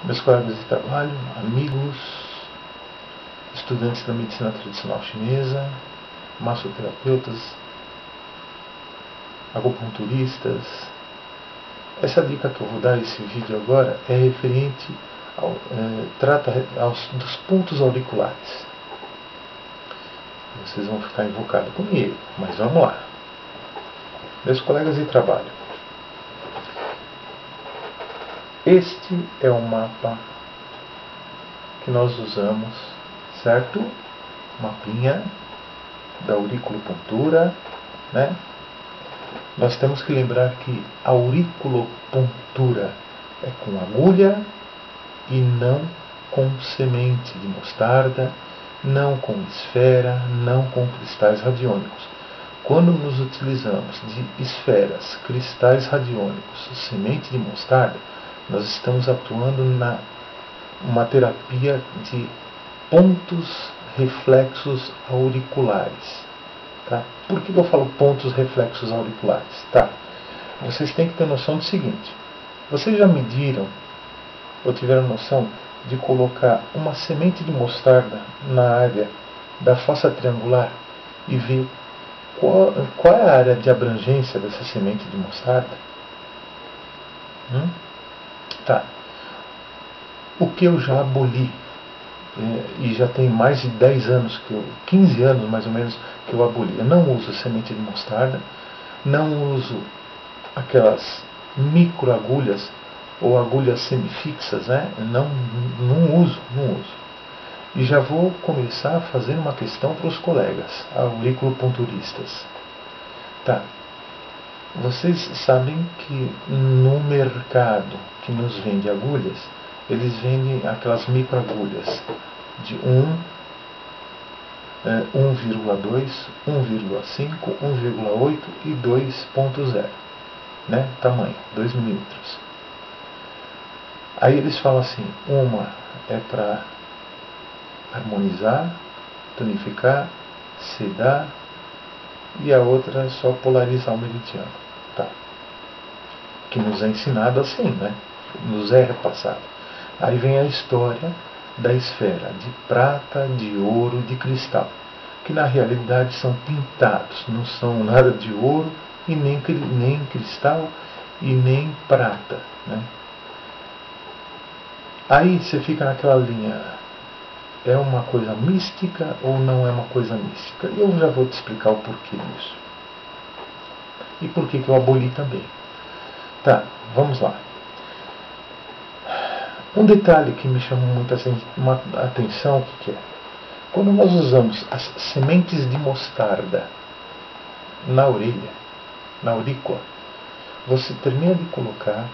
Meus colegas de trabalho, amigos, estudantes da medicina tradicional chinesa, massoterapeutas, acupunturistas. Essa dica que eu vou dar nesse vídeo agora é referente trata dos pontos auriculares. Vocês vão ficar invocados comigo, mas vamos lá. Meus colegas de trabalho, este é o mapa que nós usamos, certo? Mapinha da auriculopuntura, né? Nós temos que lembrar que a auriculopuntura é com agulha e não com semente de mostarda, não com esfera, não com cristais radiônicos. Quando nos utilizamos de esferas, cristais radiônicos, semente de mostarda, nós estamos atuando na uma terapia de pontos reflexos auriculares. Tá? Por que eu falo pontos reflexos auriculares? Tá? Vocês têm que ter noção do seguinte: vocês já mediram ou tiveram noção de colocar uma semente de mostarda na área da fossa triangular e ver qual é a área de abrangência dessa semente de mostarda? Tá. O que eu já aboli, e já tem mais de 10 anos, 15 anos mais ou menos que eu aboli. Eu não uso semente de mostarda, não uso aquelas microagulhas ou agulhas semifixas, né? Não uso. E já vou começar fazendo uma questão para os colegas auriculopunturistas. Tá. Vocês sabem que no mercado que nos vende agulhas, eles vendem aquelas microagulhas de 1,2, 1,5, 1,8 e 2,0, né? Tamanho, 2 milímetros. Aí eles falam assim, uma é para harmonizar, tonificar, sedar, e a outra é só polarizar o meridiano. Tá. Que nos é ensinado assim, né? Nos é repassado. Aí vem a história da esfera de prata, de ouro, de cristal, que na realidade são pintados, não são nada de ouro e nem cristal e nem prata, né? Aí você fica naquela linha, é uma coisa mística ou não é uma coisa mística? Eu já vou te explicar o porquê disso. E por que eu aboli também. Tá, vamos lá. Um detalhe que me chamou muita atenção, o que é? Quando nós usamos as sementes de mostarda na orelha, na aurícula, você termina de colocar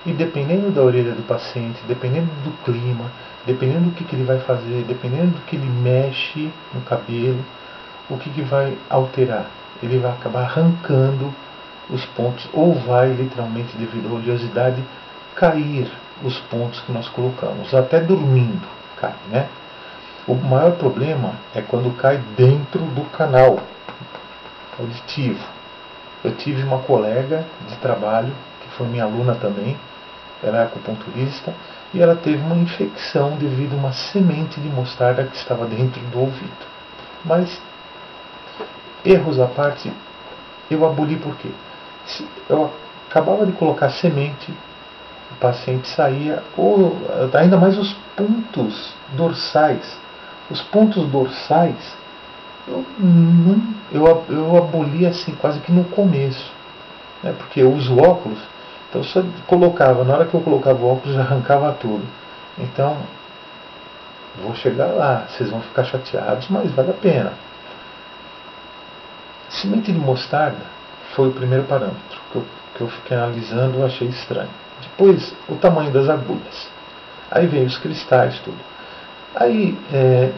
e dependendo da orelha do paciente, dependendo do clima, dependendo do que ele vai fazer, dependendo do que ele mexe no cabelo, o que vai alterar? Ele vai acabar arrancando os pontos, ou vai literalmente, devido à oleosidade, cair os pontos que nós colocamos, até dormindo cai, né? O maior problema é quando cai dentro do canal auditivo. Eu tive uma colega de trabalho, que foi minha aluna também, ela é acupunturista, e ela teve uma infecção devido a uma semente de mostarda que estava dentro do ouvido. Mas, erros à parte, eu aboli por quê? Eu acabava de colocar semente, o paciente saía, ou ainda mais os pontos dorsais. Os pontos dorsais, eu aboli assim, quase que no começo, né? Porque eu uso óculos, então eu só colocava, na hora que eu colocava o óculos, já arrancava tudo. Então, vou chegar lá, vocês vão ficar chateados, mas vale a pena. Semente de mostarda foi o primeiro parâmetro que eu fiquei analisando e achei estranho. Depois, o tamanho das agulhas. Aí veio os cristais, tudo. Aí,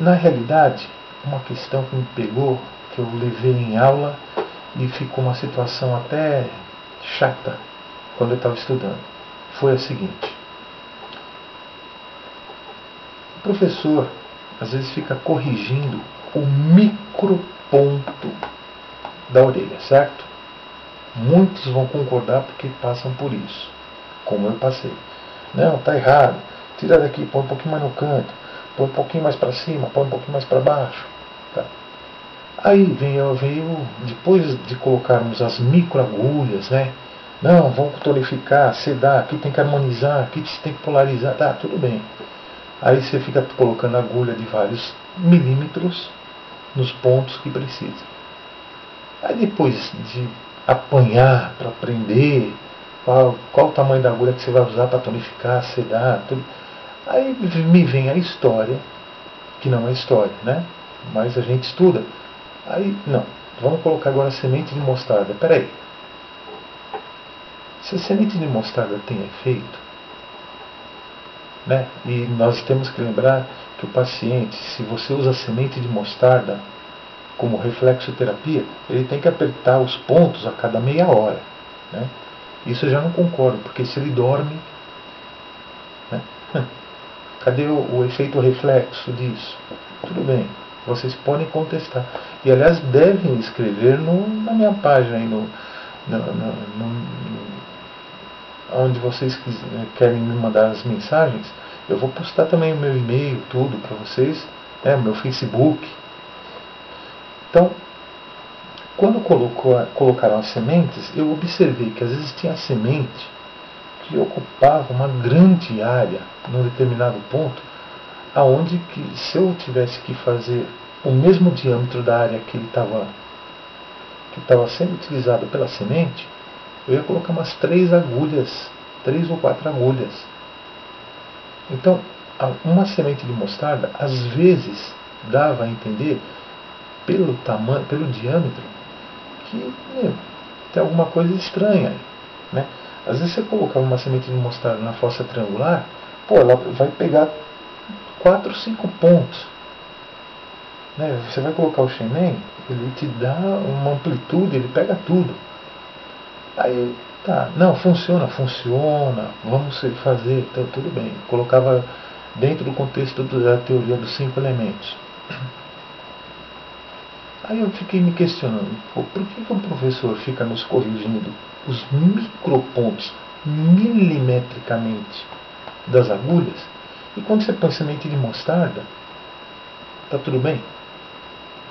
na realidade, uma questão que me pegou, que eu levei em aula e ficou uma situação até chata quando eu estava estudando, foi a seguinte. O professor, às vezes, fica corrigindo o microponto da orelha, certo? Muitos vão concordar porque passam por isso, como eu passei. Não, está errado. tira daqui, põe um pouquinho mais no canto, põe um pouquinho mais para cima, põe um pouquinho mais para baixo. Tá? Aí veio, depois de colocarmos as microagulhas, né? Não, vamos tonificar, sedar, aqui tem que harmonizar, aqui tem que polarizar, tá, tudo bem. Aí você fica colocando agulha de vários milímetros nos pontos que precisa. Aí depois de apanhar para aprender qual o tamanho da agulha que você vai usar para tonificar, sedar, tudo, aí me vem a história, que não é história, né? Mas a gente estuda. Aí, não, vamos colocar agora a semente de mostarda. Peraí. Se a semente de mostarda tem efeito, né? E nós temos que lembrar que o paciente, se você usa semente de mostarda como reflexoterapia, ele tem que apertar os pontos a cada meia hora. Né? Isso eu já não concordo, porque se ele dorme, né? Cadê o efeito reflexo disso? Tudo bem, vocês podem contestar. E aliás, devem escrever na minha página aí onde vocês querem me mandar as mensagens. Eu vou postar também o meu e-mail, tudo para vocês, o meu Facebook. Então, quando colocaram as sementes, eu observei que às vezes tinha semente que ocupava uma grande área num determinado ponto, aonde que se eu tivesse que fazer o mesmo diâmetro da área que estava sendo utilizado pela semente, eu ia colocar umas 3 ou 4 agulhas. Então, uma semente de mostarda, às vezes, dava a entender, pelo tamanho, pelo diâmetro, que tem alguma coisa estranha aí, né? Às vezes você colocava uma semente de mostarda na fossa triangular, ela vai pegar 4, 5 pontos. Né? Você vai colocar o Shemen, ele te dá uma amplitude, ele pega tudo. Aí, tá, não, funciona, vamos fazer, então tudo bem. Colocava dentro do contexto da teoria dos 5 elementos. Aí eu fiquei me questionando, por que o professor fica nos corrigindo os micropontos milimetricamente das agulhas, e quando você põe semente de mostarda, tá tudo bem?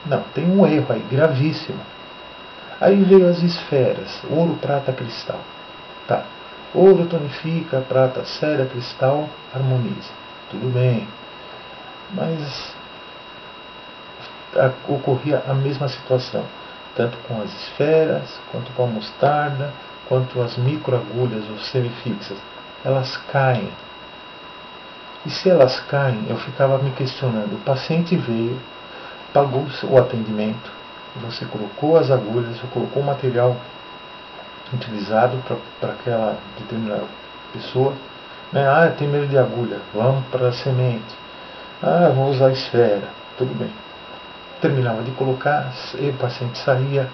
Não, tem um erro aí, gravíssimo. Aí veio as esferas, ouro, prata, cristal. Tá, ouro tonifica, prata, seda, cristal, harmoniza. Tudo bem. Mas ocorria a mesma situação, tanto com as esferas, quanto com a mostarda, quanto as microagulhas ou semifixas. Elas caem. E se elas caem, eu ficava me questionando. O paciente veio, pagou o atendimento, você colocou as agulhas, você colocou o material utilizado para aquela determinada pessoa. Né? Ah, tem medo de agulha, vamos para a semente. Ah, vamos usar a esfera. Tudo bem. Terminava de colocar, e o paciente saía,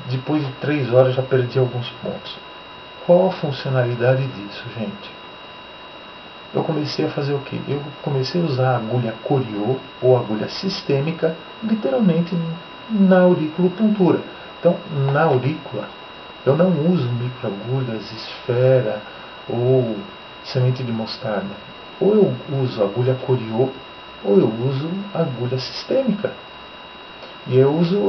depois de 3 horas já perdia alguns pontos. Qual a funcionalidade disso, gente? Eu comecei a fazer o quê? Eu comecei a usar a agulha Coriô ou agulha sistêmica, literalmente na auriculopuntura. Então, na aurícula, eu não uso microagulhas, esfera ou semente de mostarda. Ou eu uso agulha Coriô, ou eu uso agulha sistêmica. E eu uso,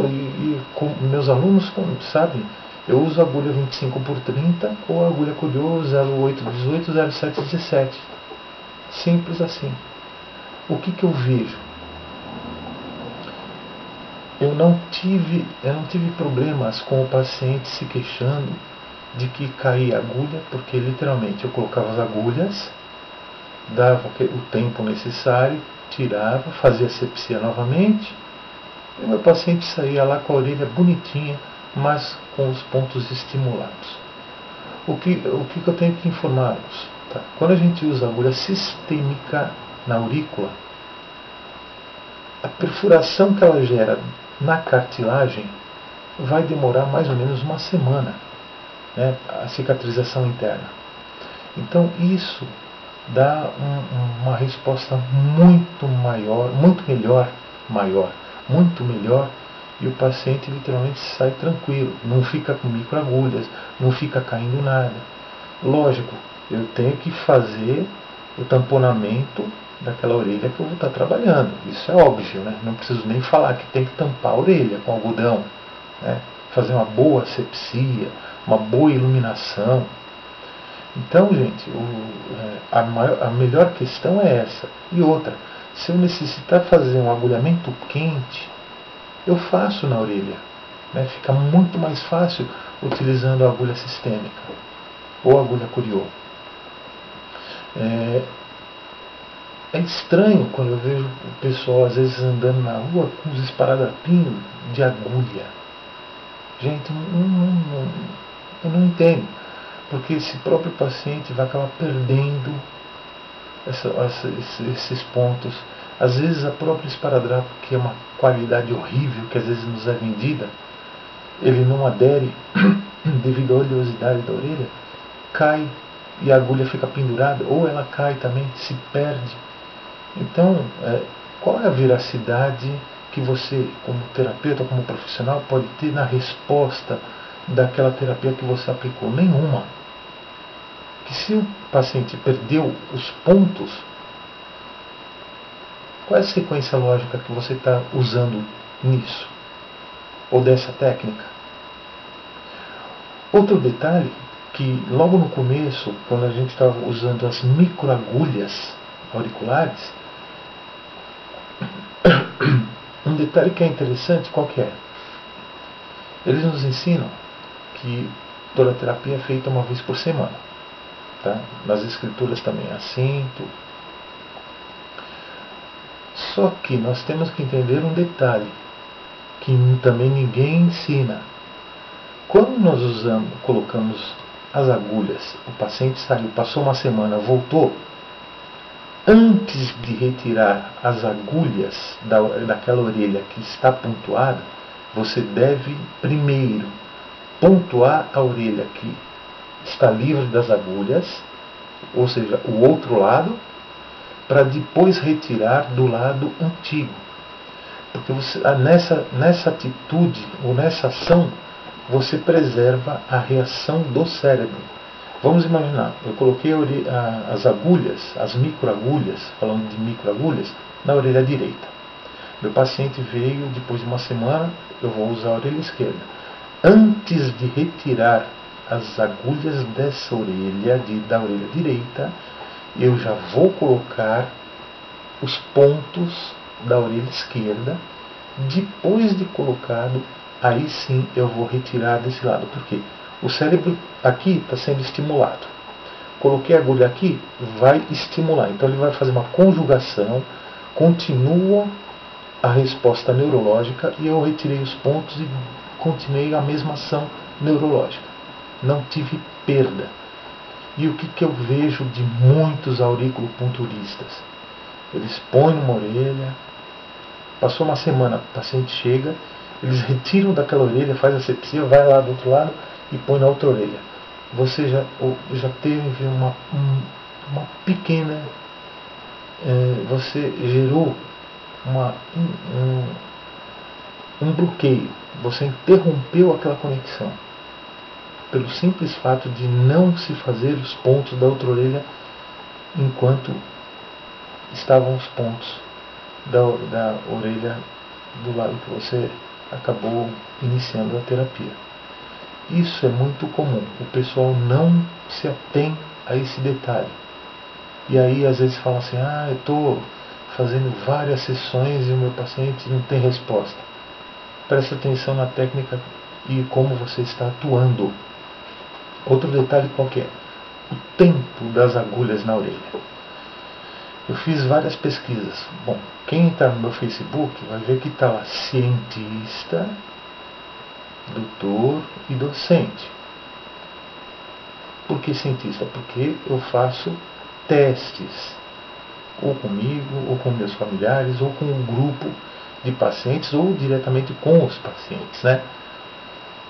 com meus alunos sabem, eu uso agulha 25x30 ou agulha Coriô 0818, 0717. Simples assim. O que eu vejo? Eu não tive problemas com o paciente se queixando de que caía agulha, porque literalmente eu colocava as agulhas, dava o tempo necessário, tirava, fazia asepsia novamente, e o meu paciente saía lá com a orelha bonitinha, mas com os pontos estimulados. O que eu tenho que informá-los? Tá? Quando a gente usa agulha sistêmica na aurícula, a perfuração que ela gera na cartilagem vai demorar mais ou menos uma semana, né? A cicatrização interna. Então isso dá uma resposta muito melhor, e o paciente literalmente sai tranquilo, não fica com microagulhas, não fica caindo nada. Lógico, eu tenho que fazer o tamponamento daquela orelha que eu vou estar trabalhando. Isso é óbvio, né? Não preciso nem falar que tem que tampar a orelha com algodão, né? Fazer uma boa asepsia, uma boa iluminação. Então, gente, a melhor questão é essa. E outra, se eu necessitar fazer um agulhamento quente, eu faço na orelha. Né? Fica muito mais fácil utilizando a agulha sistêmica ou a agulha Curió. É estranho quando eu vejo o pessoal às vezes andando na rua com os esparadrapinhos de agulha. Gente, eu não entendo. Porque esse próprio paciente vai acabar perdendo esses pontos. Às vezes a própria esparadrapo, que é uma qualidade horrível, que às vezes nos é vendida, ele não adere devido à oleosidade da orelha, cai e a agulha fica pendurada, ou ela cai também, se perde. Então, qual é a veracidade que você, como terapeuta, como profissional, pode ter na resposta daquela terapia que você aplicou? Nenhuma. Que se o paciente perdeu os pontos, qual é a sequência lógica que você está usando nisso? Ou dessa técnica? Outro detalhe, que logo no começo, quando a gente estava usando as microagulhas auriculares, um detalhe que é interessante, qual que é? Eles nos ensinam que toda a terapia é feita uma vez por semana. Tá? Nas escrituras também é assim. Tudo. Só que nós temos que entender um detalhe, que também ninguém ensina. Quando nós colocamos as agulhas, o paciente saiu, passou uma semana, voltou, antes de retirar as agulhas daquela orelha que está pontuada, você deve primeiro pontuar a orelha que está livre das agulhas, ou seja, o outro lado, para depois retirar do lado antigo. Porque você, nessa atitude ou nessa ação, você preserva a reação do cérebro. Vamos imaginar, eu coloquei as agulhas, as microagulhas, falando de microagulhas, na orelha direita. Meu paciente veio, depois de uma semana, eu vou usar a orelha esquerda. Antes de retirar as agulhas dessa orelha, da orelha direita, eu já vou colocar os pontos da orelha esquerda. Depois de colocado, aí sim eu vou retirar desse lado. Por quê? O cérebro aqui está sendo estimulado. Coloquei a agulha aqui, vai estimular. Então ele vai fazer uma conjugação, continua a resposta neurológica e eu retirei os pontos e continuei a mesma ação neurológica. Não tive perda. E o que eu vejo de muitos auriculopunturistas? Eles põem numa orelha, passou uma semana, o paciente chega, eles retiram daquela orelha, faz a asepsia, vai lá do outro lado e põe na outra orelha. Você já teve uma pequena... você gerou um bloqueio. Você interrompeu aquela conexão. Pelo simples fato de não se fazer os pontos da outra orelha enquanto estavam os pontos da orelha do lado que você acabou iniciando a terapia. Isso é muito comum. O pessoal não se atém a esse detalhe. E aí às vezes falam assim, eu estou fazendo várias sessões e o meu paciente não tem resposta. Preste atenção na técnica e como você está atuando. Outro detalhe qualquer, o tempo das agulhas na orelha. Eu fiz várias pesquisas. Bom, quem entrar no meu Facebook vai ver que está lá cientista, doutor e docente. Por que cientista? Porque eu faço testes, ou comigo, ou com meus familiares, ou com um grupo de pacientes, ou diretamente com os pacientes, né?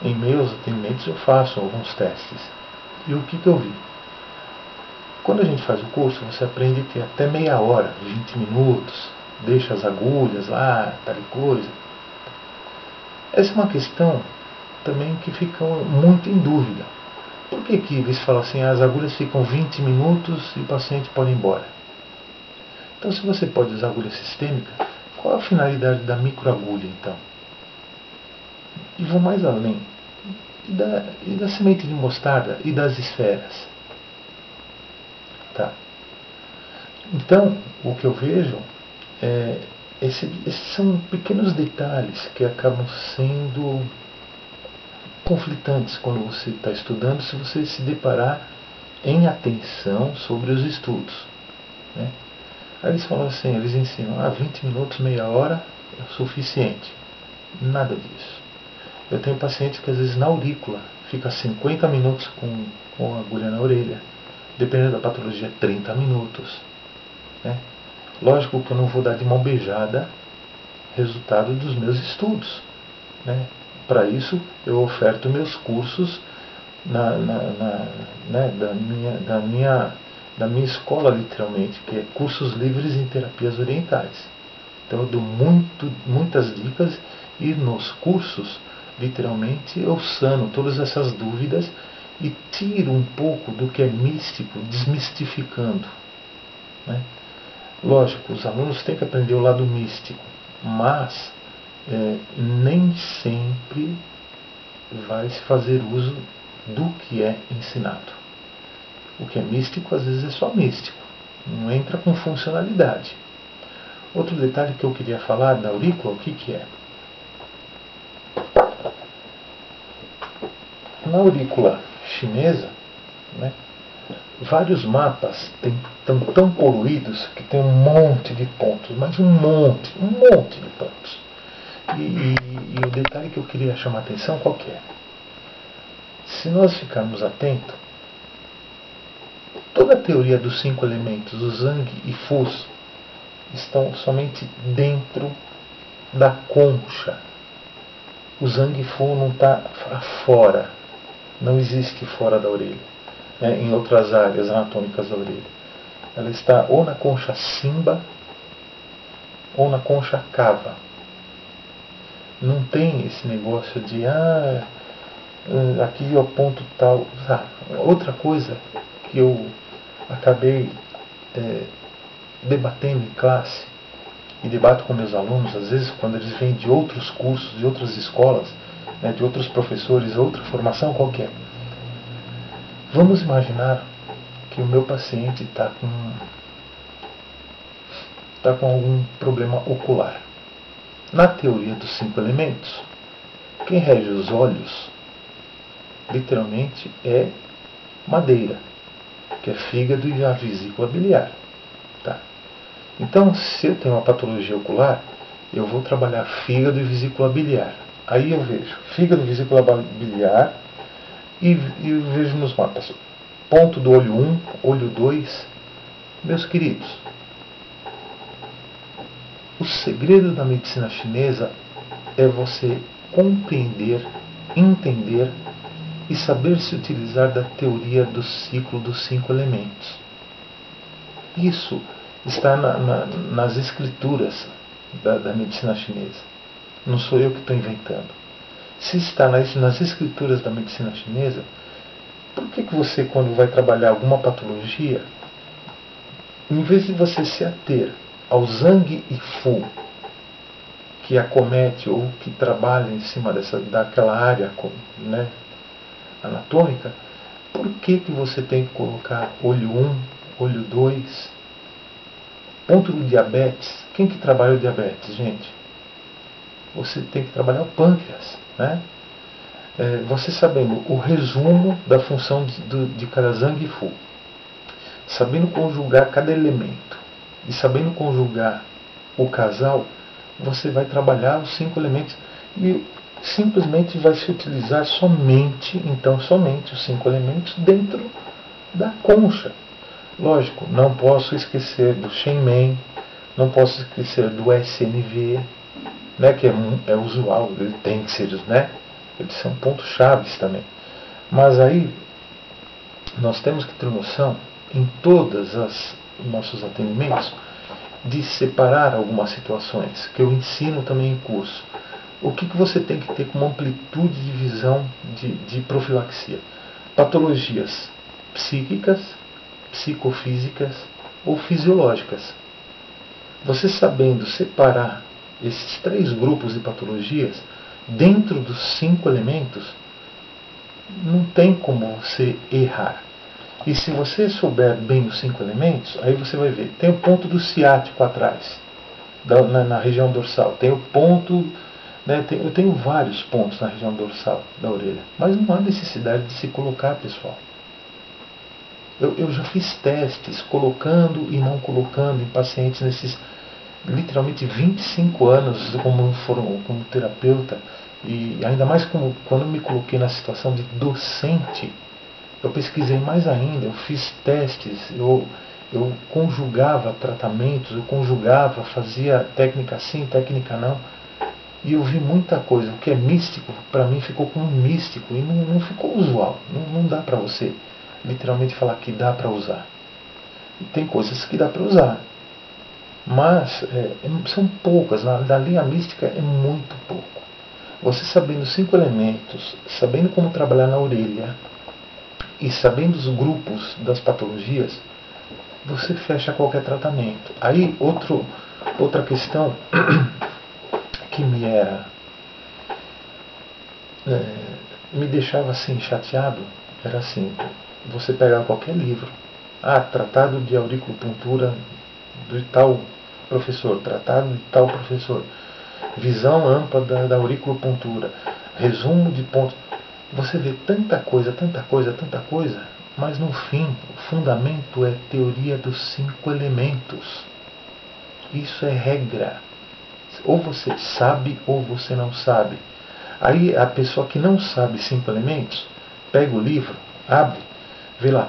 Em meus atendimentos eu faço alguns testes. E o que eu vi? Quando a gente faz o curso, você aprende que até meia hora, 20 minutos, deixa as agulhas lá, tal coisa. Essa é uma questão também que fica muito em dúvida. Por que eles falam assim, as agulhas ficam 20 minutos e o paciente pode ir embora? Então, se você pode usar agulha sistêmica, qual a finalidade da microagulha, então? E vou mais além. E da semente de mostarda e das esferas. Tá? Então, o que eu vejo esses são pequenos detalhes que acabam sendo conflitantes quando você está estudando, se você se deparar em atenção sobre os estudos. Né? Aí eles falam assim, eles ensinam, 20 minutos, meia hora é o suficiente. Nada disso. Eu tenho pacientes que às vezes na aurícula fica 50 minutos com a agulha na orelha. Dependendo da patologia, 30 minutos. Né? Lógico que eu não vou dar de mão beijada resultado dos meus estudos. Né? Para isso, eu oferto meus cursos né, da minha escola, literalmente, que é Cursos Livres em Terapias Orientais. Então, eu dou muitas dicas e nos cursos, literalmente, eu sano todas essas dúvidas e tiro um pouco do que é místico, desmistificando. Né? Lógico, os alunos têm que aprender o lado místico, mas nem sempre vai se fazer uso do que é ensinado. O que é místico, às vezes, é só místico, não entra com funcionalidade. Outro detalhe que eu queria falar da aurícula, o que é? Na aurícula chinesa, né, vários mapas estão tão poluídos que tem um monte de pontos, mas um monte de pontos. E o detalhe que eu queria chamar a atenção, qual que é? Se nós ficarmos atentos, toda a teoria dos 5 elementos, o Zhang e Fus, estão somente dentro da concha. O Zhang e Fu não está fora, não existe fora da orelha, né, em outras áreas anatômicas da orelha. Ela está ou na concha simba ou na concha cava. Não tem esse negócio de aqui é o ponto tal. Outra coisa que eu acabei debatendo em classe e debato com meus alunos, às vezes quando eles vêm de outros cursos, de outras escolas, né, de outros professores, outra formação qualquer. Vamos imaginar que o meu paciente está com algum problema ocular. Na teoria dos 5 elementos, quem rege os olhos, literalmente, é madeira, que é fígado e a vesícula biliar. Tá? Então, se eu tenho uma patologia ocular, eu vou trabalhar fígado e vesícula biliar. Aí eu vejo fígado e vesícula biliar e vejo nos mapas ponto do olho 1, olho 2. Meus queridos, o segredo da medicina chinesa é você compreender, entender e saber se utilizar da teoria do ciclo dos 5 elementos. Isso está nas escrituras da medicina chinesa. Não sou eu que estou inventando. Se está nas escrituras da medicina chinesa, por que você, quando vai trabalhar alguma patologia, em vez de você se ater ao Zhang e Fu, que acomete ou que trabalha em cima daquela área, né, anatômica, por que você tem que colocar olho 1, olho 2? Ponto do diabetes. Quem que trabalha o diabetes, gente? Você tem que trabalhar o pâncreas, né? Você sabendo o resumo da função de cada Zhang e Fu, sabendo conjugar cada elemento e sabendo conjugar o casal, você vai trabalhar os 5 elementos e simplesmente vai se utilizar somente os 5 elementos dentro da concha. Lógico, não posso esquecer do Shen Men, não posso esquecer do SNV, né, que é usual, ele tem que ser, né? Eles são pontos chaves também. Mas aí nós temos que ter noção em todos os nossos atendimentos de separar algumas situações, que eu ensino também em curso. O que você tem que ter como amplitude de visão de profilaxia? Patologias psíquicas, psicofísicas ou fisiológicas. Você sabendo separar esses 3 grupos de patologias dentro dos 5 elementos, não tem como você errar. E se você souber bem os 5 elementos, aí você vai ver, tem o ponto do ciático atrás, na região dorsal, tem o ponto, né, eu tenho vários pontos na região dorsal da orelha, mas não há necessidade de se colocar, pessoal. Eu já fiz testes colocando e não colocando em pacientes nesses literalmente 25 anos como terapeuta, e ainda mais quando me coloquei na situação de docente, eu pesquisei mais ainda, eu fiz testes, eu conjugava tratamentos, eu conjugava, fazia técnica sim, técnica não, e eu vi muita coisa. O que é místico, para mim ficou como místico, e não ficou usual, não dá para você literalmente falar que dá para usar. E tem coisas que dá para usar, mas são poucas, na linha mística é muito pouco. Você sabendo os 5 elementos, sabendo como trabalhar na orelha e sabendo os grupos das patologias, você fecha qualquer tratamento. Aí outra questão que me deixava assim chateado era assim: você pegar qualquer livro, tratado de auriculopuntura de tal professor, tratado de tal professor, visão ampla da auriculopuntura, resumo de pontos. Você vê tanta coisa, tanta coisa, tanta coisa, mas no fim, o fundamento é teoria dos 5 elementos. Isso é regra. Ou você sabe ou você não sabe. Aí a pessoa que não sabe 5 elementos, pega o livro, abre, vê lá,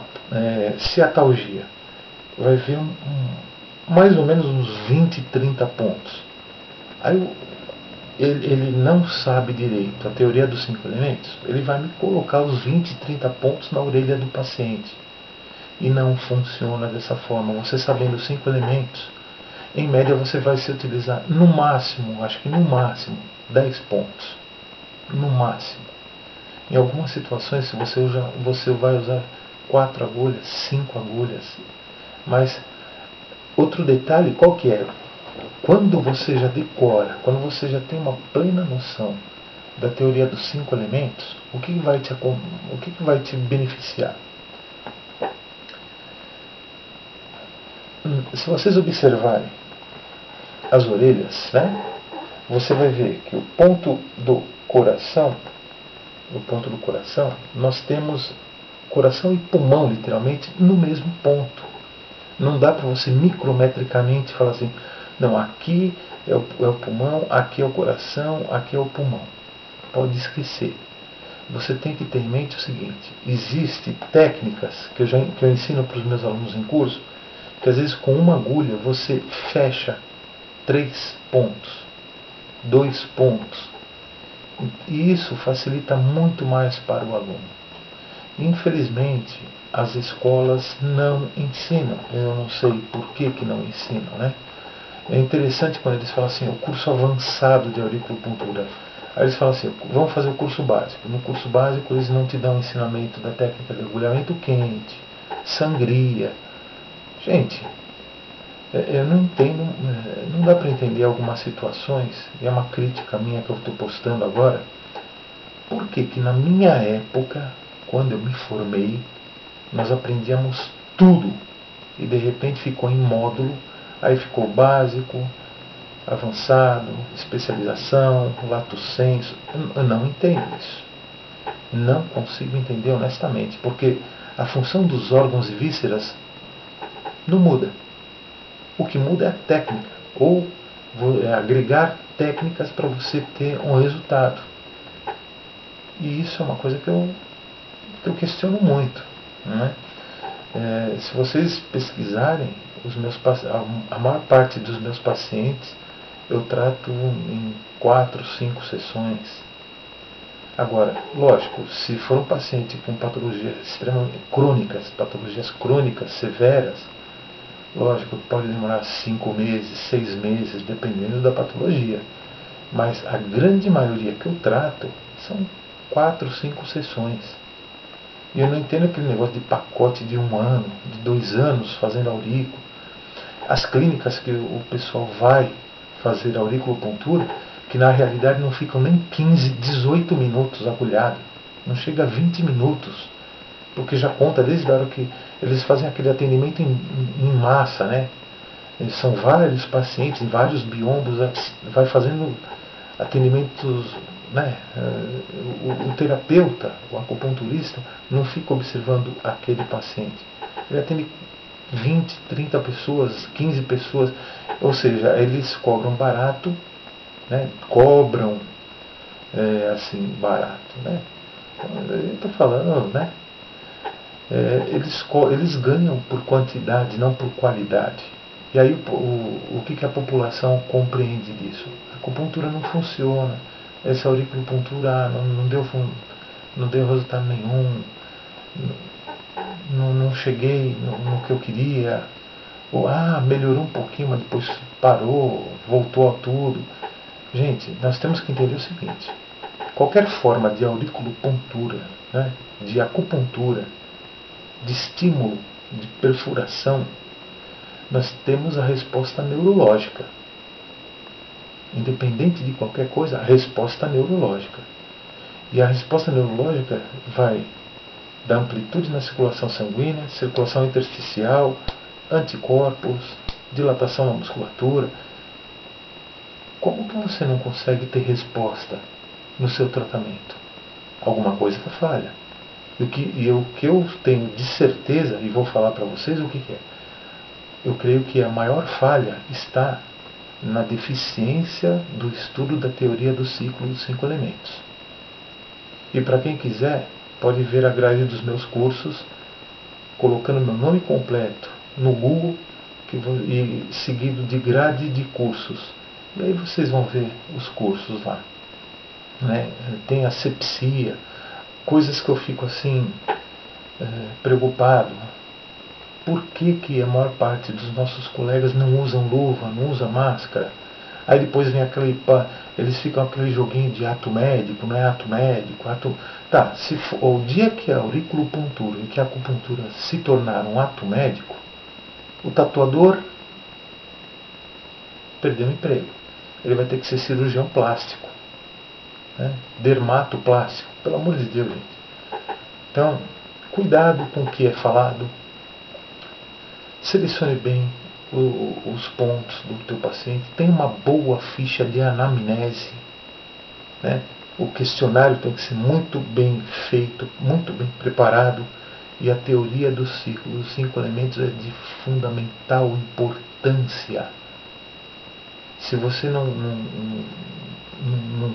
ciatalgia. Vai ver mais ou menos uns 20, 30 pontos. Aí ele não sabe direito a teoria dos 5 elementos, ele vai me colocar os 20, 30 pontos na orelha do paciente. E não funciona dessa forma. Você sabendo os 5 elementos, em média você vai se utilizar no máximo, acho que no máximo, 10 pontos. No máximo. Em algumas situações você vai usar 4 agulhas, 5 agulhas. Mas outro detalhe, qual que é? Quando você já decora, quando você já tem uma plena noção da teoria dos 5 elementos, o que vai te beneficiar? Se vocês observarem as orelhas, né, você vai ver que o ponto do coração, nós temos coração e pulmão, literalmente, no mesmo ponto. Não dá para você micrometricamente falar assim, não, aqui é o pulmão, aqui é o coração, aqui é o pulmão. Pode esquecer. Você tem que ter em mente o seguinte: existem técnicas que eu ensino para os meus alunos em curso, que às vezes com uma agulha você fecha 3 pontos, 2 pontos. E isso facilita muito mais para o aluno. Infelizmente, as escolas não ensinam. Eu não sei por que não ensinam, né? É interessante quando eles falam assim, o curso avançado de auriculopuntura. Aí eles falam assim, vamos fazer o curso básico. No curso básico eles não te dão ensinamento da técnica de agulhamento quente, sangria. Gente, eu não entendo, não dá para entender algumas situações, e é uma crítica minha que eu estou postando agora. Por que na minha época, quando eu me formei, nós aprendíamos tudo e de repente ficou em módulo, aí ficou básico, avançado, especialização, lato sensu? Eu não entendo isso. Não consigo entender honestamente, porque a função dos órgãos e vísceras não muda. O que muda é a técnica, ou agregar técnicas para você ter um resultado. E isso é uma coisa que eu questiono muito, né? Se vocês pesquisarem, a maior parte dos meus pacientes eu trato em 4, 5 sessões. Agora, lógico, se for um paciente com patologias extremamente crônicas, patologias crônicas severas, lógico, pode demorar 5 meses, 6 meses, dependendo da patologia. Mas a grande maioria que eu trato são 4, 5 sessões. E eu não entendo aquele negócio de pacote de 1 ano, de 2 anos fazendo aurículo. As clínicas que o pessoal vai fazer auriculopuntura, que na realidade não ficam nem 15, 18 minutos agulhado, não chega a 20 minutos, porque já conta desde a hora que eles fazem aquele atendimento em massa, né? Eles são vários pacientes, em vários biombos, vai fazendo atendimentos, né? O terapeuta, o acupunturista, não fica observando aquele paciente. Ele atende 20, 30 pessoas, 15 pessoas, ou seja, eles cobram barato, né? Cobram assim, barato, né? Eu estou falando, né? Eles ganham por quantidade, não por qualidade. E aí o que a população compreende disso? A acupuntura não funciona, essa auriculopuntura não deu resultado nenhum, não cheguei no que eu queria, ou melhorou um pouquinho, mas depois parou, voltou a tudo. Gente, nós temos que entender o seguinte: qualquer forma de auriculopuntura, né, de acupuntura, de estímulo, de perfuração, nós temos a resposta neurológica. Independente de qualquer coisa, a resposta neurológica. E a resposta neurológica vai dar amplitude na circulação sanguínea, circulação intersticial, anticorpos, dilatação na musculatura. Como que você não consegue ter resposta no seu tratamento? Alguma coisa está falha. E o que eu tenho de certeza, e vou falar para vocês o que é. Eu creio que a maior falha está na deficiência do estudo da teoria do ciclo dos 5 elementos. E para quem quiser, pode ver a grade dos meus cursos, colocando meu nome completo no Google, e seguido de grade de cursos. E aí vocês vão ver os cursos lá. Né? Tem asepsia, coisas que eu fico assim, preocupado. Por que a maior parte dos nossos colegas não usam luva, não usa máscara? Aí depois vem eles ficam aquele joguinho de ato médico, não é ato médico, Tá, o dia que a auriculopuntura e que a acupuntura se tornar um ato médico, o tatuador perdeu o emprego. Ele vai ter que ser cirurgião plástico, né? Dermatoplástico, pelo amor de Deus, gente. Então, cuidado com o que é falado. Selecione bem os pontos do teu paciente. Tenha uma boa ficha de anamnese, né? O questionário tem que ser muito bem feito, muito bem preparado. E a teoria do ciclo dos 5 elementos é de fundamental importância. Se você não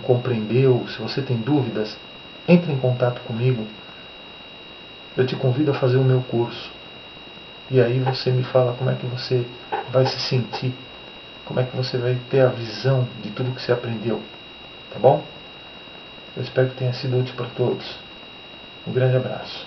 compreendeu, se você tem dúvidas, entre em contato comigo. Eu te convido a fazer o meu curso. E aí você me fala como é que você vai se sentir, como é que você vai ter a visão de tudo que você aprendeu. Tá bom? Eu espero que tenha sido útil para todos. Um grande abraço.